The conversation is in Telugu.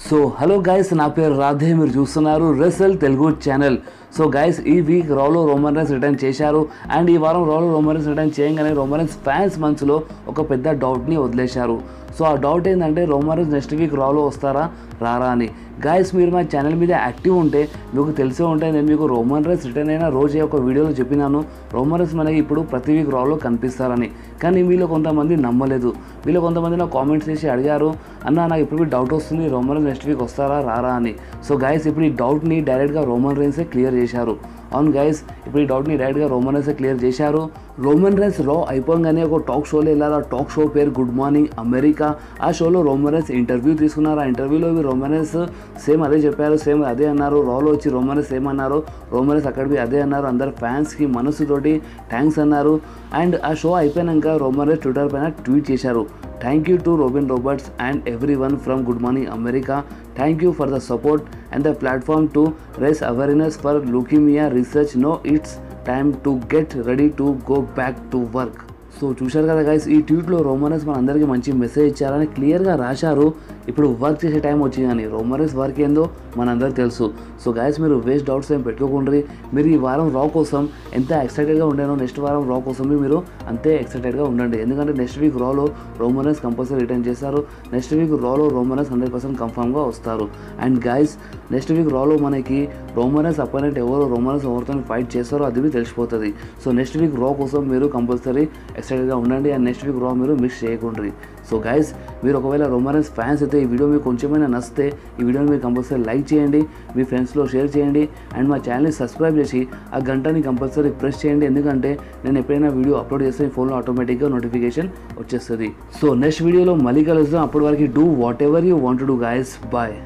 సో హలో గైస్, నా పేరు రాధే, మీరు చూస్తున్నారు రెసల్ తెలుగు ఛానల్. సో గైస్, ఈ వీక్ రాలో రోమన్ రైన్స్ రిటర్న్ చేశారు. అండ్ ఈ వారం రాలో రోమన్ రైన్స్ రిటర్న్ చేయగానే రోమన్ రైన్స్ ఫ్యాన్స్ మనసులో ఒక పెద్ద డౌట్ని వదిలేశారు. సో ఆ డౌట్ ఏంటంటే రోమన్ రైన్స్ నెక్స్ట్ వీక్ రాలో వస్తారా రారా అని. గైస్, మీరు మా ఛానల్ మీద యాక్టివ్ ఉంటే మీకు తెలిసే ఉంటే నేను మీకు రోమన్ రైన్స్ రిటర్న్ అయిన రోజే ఒక వీడియోలో చెప్పినాను రోమన్ రైన్స్ మనకి ఇప్పుడు ప్రతి వీక్ రాలో కనిపిస్తారని. కానీ వీళ్ళు కొంతమంది నమ్మలేదు. వీళ్ళు కొంతమంది నాకు కామెంట్స్ చేసి అడిగారు, అన్న నాకు ఇప్పుడు డౌట్ వస్తుంది రోమన్ రైన్స్ నెక్స్ట్ వీక్ వస్తారా రారా అని. సో గైస్, ఇప్పుడు ఈ డౌట్ని డైరెక్ట్గా రోమన్ రైన్సే క్లియర్ చేశారు. అవును గైస్, ఇప్పుడు ఈ డౌట్ని డైరెక్ట్గా రోమన్ రైన్సే క్లియర్ చేశారు. రోమన్ రైన్స్ రా అయిపోగానే ఒక టాక్ షోలో వెళ్ళారు. ఆ టాక్ షో పేరు గుడ్ మార్నింగ్ అమెరికా. ఆ షోలో రోమన్ రైన్స్ ఇంటర్వ్యూ తీసుకున్నారు. ఆ ఇంటర్వ్యూలో రోమన్ రైన్స్ సేమ్ అదే చెప్పారు, సేమ్ అదే అన్నారు. రాలో వచ్చి రోమన్ రైన్స్ సేమ్ అన్నారు, రోమన్ రైన్స్ అక్కడ అదే అన్నారు. అందరు ఫ్యాన్స్కి మనసుతోటి థ్యాంక్స్ అన్నారు. అండ్ ఆ షో అయిపోయాక రోమన్ రైన్స్ ట్విట్టర్ పైన ట్వీట్ చేశారు, thank you to Robin Roberts and everyone from Good Morning America. Thank you for the support and the platform to raise awareness for leukemia research. Now it's time to get ready to go back to work. So చూశారు కదా గైస్, ఈ ట్వీట్లో రోమన్ రైన్స్ మన అందరికీ మంచి మెసేజ్ ఇచ్చారని క్లియర్గా రాశారు. ఇప్పుడు వర్క్ చేసే టైం వచ్చిందని. రోమన్ రైన్స్ వర్క్ ఏందో మనందరికీ తెలుసు. సో గైస్, మీరు వేస్ట్ డౌట్స్ ఏం పెట్టుకోకండి. మీరు ఈ వారం రా కోసం ఎంత ఎక్సైటెడ్గా ఉండానో నెక్స్ట్ వారం రా కోసం మీరు అంతే ఎక్సైటెడ్గా ఉండండి. ఎందుకంటే నెక్స్ట్ వీక్ రాలో రోమన్ రైన్స్ కంపల్సరీ రిటర్న్ చేస్తారు. నెక్స్ట్ వీక్ రాలో రోమన్ రైన్స్ 100% కన్ఫర్మ్గా వస్తారు. అండ్ గైస్, నెక్స్ట్ వీక్ రాలో మనకి రోమన్ రైన్స్ అపోనెంట్ ఎవరు, రోమన్ రైన్స్ ఎవరితో ఫైట్ చేస్తారో అది తెలిసిపోతుంది. సో నెక్స్ట్ వీక్ రా కోసం మీరు కంపల్సరీ ఎక్సైటెడ్గా ఉండండి. అండ్ నెక్స్ట్ వీక్ రా మీరు మిస్ చేయకండి. సో గైస్, మీరు ఒకవేళ రోమన్ రైన్స్ ఫ్యాన్స్ అయితే ఈ వీడియో మీకు కొంచెమైనా నచ్చితే ఈ వీడియోని మీరు కంపల్సరీ లైక్ చేయండి, మీ ఫ్రెండ్స్లో షేర్ చేయండి. అండ్ మా ఛానల్ని సబ్స్క్రైబ్ చేసి ఆ గంటని కంపల్సరీ ప్రెస్ చేయండి. ఎందుకంటే నేను ఎప్పుడైనా వీడియో అప్లోడ్ చేస్తే మీ ఫోన్లో ఆటోమేటిక్గా నోటిఫికేషన్ వచ్చేస్తుంది. సో నెక్స్ట్ వీడియోలో మళ్ళీ కలుద్దాం. అప్పటి వరకు do whatever you want to do guys. Bye.